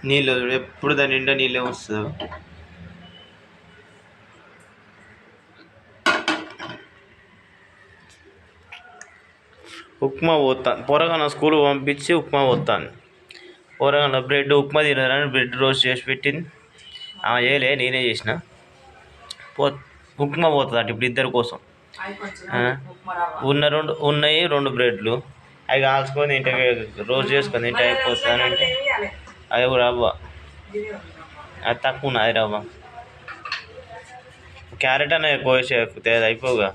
నీళ్ళు ఎప్పుడు దాని నిండా నీళ్ళే వస్తుంది. ఉప్మా పోతాను పొరగాన స్కూల్ పంపించి ఉప్మా పోతాను. పొరగాన బ్రెడ్ ఉప్మా తినదని బ్రెడ్ రోస్ట్ చేసి పెట్టింది. చేయలే, నేనే చేసిన. ఉప్మా పోతుంది అటు ఇప్పుడు ఇద్దరి కోసం. ఉన్నాయి 2 బ్రెడ్లు, అవి కాల్చుకొని తింటే రోస్ట్ చేసుకొని తింటే అయిపోతుంది అంటే అది కూడా రవ్వ, అది తక్కువ ఉన్నది రవ్వ. క్యారెట్ అనే ఎక్కువ వేసేది అయిపోగా.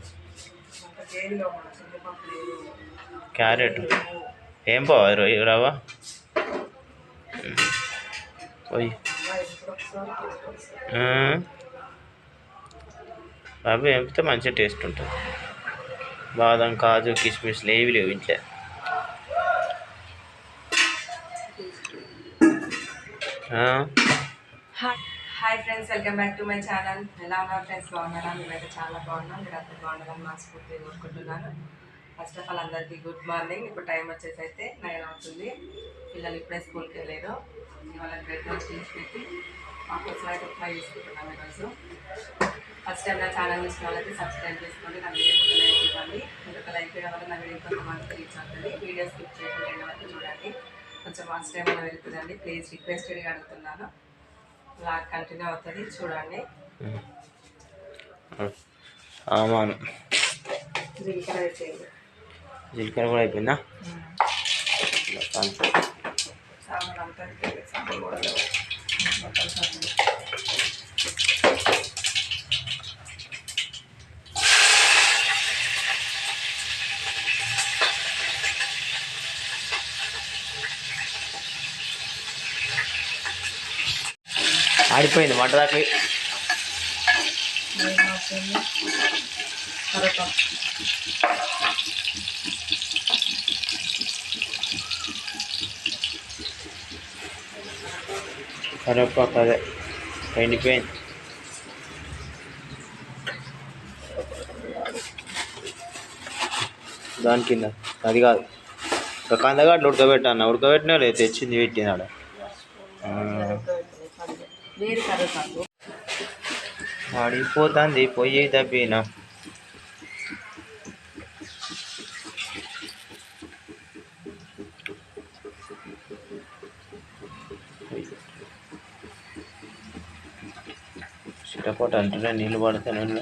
క్యారెట్ ఏం పోవు రవ్వ పోయి రవ్వ వేపితే మంచిగా టేస్ట్ ఉంటుంది. బాదం కాజు కిస్మిస్లు ఏవి లేవు ఇంట్లో. Hi friends, welcome back to my channel. ఎలా ఉన్నారు ఫ్రెండ్స్? బాగున్నారా? మేమైతే చాలా బాగున్నాం. మీరు అంతా బాగుండాలని మనస్ఫూర్తిగా కోరుకుంటున్నాను. ఫస్ట్ ఆఫ్ ఆల్ అందరికీ గుడ్ మార్నింగ్. ఇప్పుడు టైం వచ్చేసి అయితే 9 అవుతుంది. పిల్లలు ఇప్పుడే స్కూల్కి వెళ్ళారు. వాళ్ళకి బ్రెడ్ రోస్ట్ చేసి పెట్టి మా కోసం అయితే ఉప్మా చేసుకుంటున్నాం ఈరోజు. ఫస్ట్ టైం నా ఛానల్ చూసిన వాళ్ళకి సబ్స్క్రైబ్ చేసుకోండి. నా వీడియో ఒక లైక్ ఇవ్వండి. మీరు ఒక లైక్ ఇవ్వడం వల్ల నా వీడియో కొంతమందికి రీచ్ అవుతుంది. వీడియో స్కిప్ చేయకుండా ఎండ్ వరకు చూడండి. కొంచెం వాచ్ టైం అలా వెళ్తుందండి. ప్లీజ్ రిక్వెస్టెడ్గా అడుగుతున్నాను. బ్లాగ్ కంటిన్యూ అవుతుంది, చూడండి. జీలకర్ర అయిపోయింది. జీలకర్ర కూడా అయిపోయిందా? సాంబార్ అంతా అయిపోయింది. సాంబార్ కూడా ఆడిపోయింది వంట దాకా. కరేపాకు అదే ఎండిపోయింది. దాని కింద అది కాదు, ఇంకా కందగడ్డలు ఉడకబెట్టాను. ఉడకబెట్టినా లేదు, తెచ్చింది పెట్టినాడ. పడిపోతుంది పొయ్యి దబ్బిన. చిట్టపట అంటే నీళ్ళు పడతాను.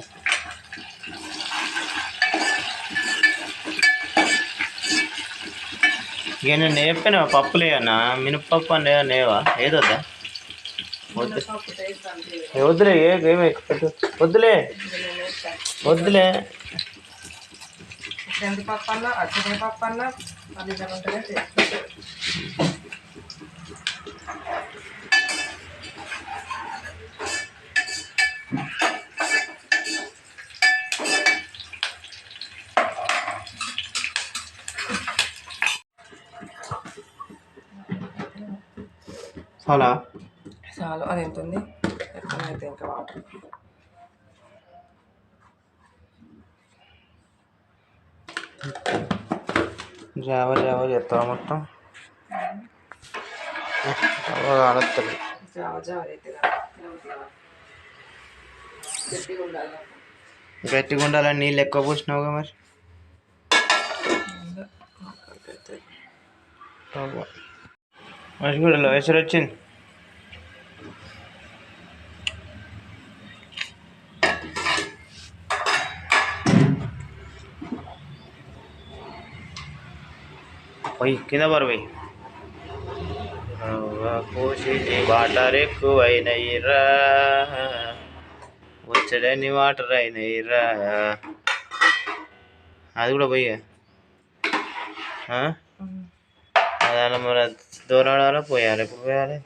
ఇక నేను చెప్పాను పప్పులే అన్నా, మినపప్పు అనే నేవా ఏదొద్దా? వద్దులే, ఏమే వద్దులే వద్దులే. శనగపప్పు అన్నా అచ్చనపప్పు అన్నా అది ఉంటుందే. చాలా చాలు, అది ఎంత ఉంది అయితే ఇంకా వాటర్. జావ చెప్తావా మొత్తం? అనొస్తుంది. గట్టిగా ఉండాలని నీళ్ళు ఎక్కువ పోసినావుగా మరి. మంచి కూడా ఎసరు వచ్చింది. పోయి కింద పరపోయి. పోసి వాటర్ ఎక్కువైనయిరా, వచ్చడని వాటర్ అయినయిరా. అది కూడా పోయి అలా మరి దూరం పోయాలి. ఎప్పుడు పోయాలి?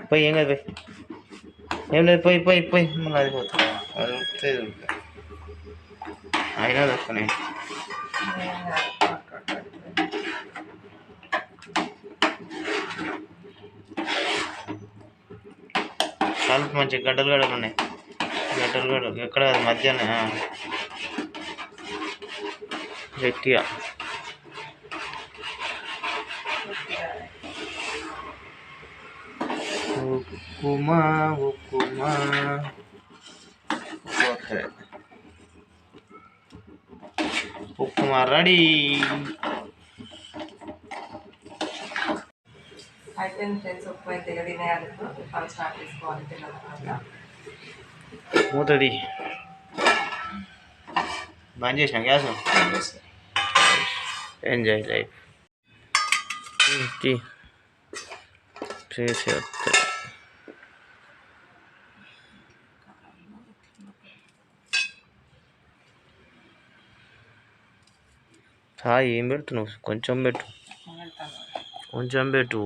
పోయి ఏం కాదు, పోయి ఏం లేదు, పోయి పోయి పోయి మళ్ళీ అది పోతుంది. అది ఉడుతుంది అయినా తక్కువనే. కలుపు మంచి గడ్డలు ఉన్నాయి. గడ్డలు ఎక్కడ మధ్యాహ్నం గట్టిగా ఉక్కుమా ఉక్కుమా ఓకే ఉక్కుమా రెడీ. అయిపోయింది ఫ్రెండ్స్, ఉప్పు అయితే తినేయాలి. వాళ్ళు స్టార్ట్ చేసుకోవాలి తిన్న తర్వాత. మూతది బంద్ చేసిన గ్యాస్. ఎంజాయ్ లైఫ్ చేసి వస్తుంది. ఏం పెడుతున్నావు? కొంచెం పెట్టు, కొంచెం పెట్టు.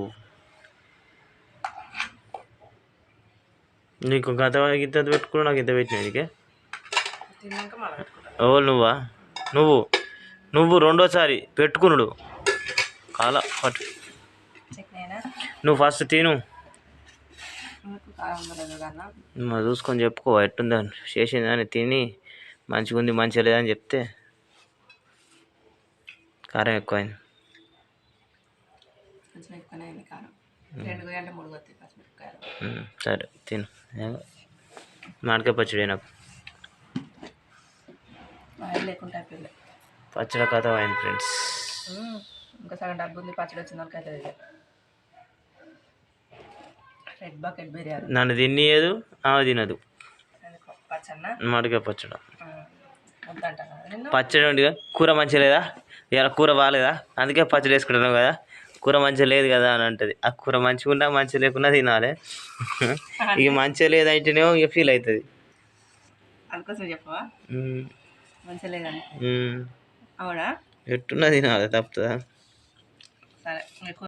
నీకు గత ఇంత పెట్టుకున్నా, నాకు ఇంత పెట్టినా నీకే. ఎవరు నువ్వా? నువ్వు రెండోసారి పెట్టుకున్నాడు కాల పట్టు. నువ్వు ఫస్ట్ తిను, చూసుకొని చెప్పుకో ఎట్టుందని. చేసింది అని తిని మంచిగా ఉంది మంచిగా లేదని చెప్తే. కారం ఎక్కువైంది. సరే తిను. మామిడికాయ పచ్చడి నాకు పచ్చడి కథ అయింది ఫ్రెండ్స్. ఇంకా సగం డబ్బు ఉంది, పచ్చడి వచ్చిన వాళ్ళకి అయితే రెడ్ బకెట్ బిర్యానీ. నన్ను తినేయదు, ఆమె తినదు. మామిడికాయ పచ్చడి పచ్చడి ఉండిగా. కూర మంచిగా లేదా, ఇలా కూర బాగాలేదా, అందుకే పచ్చడి వేసుకుంటున్నావు కదా, కూర మంచిగా లేదు కదా అని అంటది. ఆ కూర మంచిగా ఉన్నా మంచిగా లేకున్నా తినాలి. ఇక మంచిగా లేదంటేనేమో ఇక ఫీల్ అవుతుంది. అందుకోసం చెప్పవా మంచిగా లేదని? అవునా? ఎట్టున్నా తినాలి, తప్పుతుందా? సరే.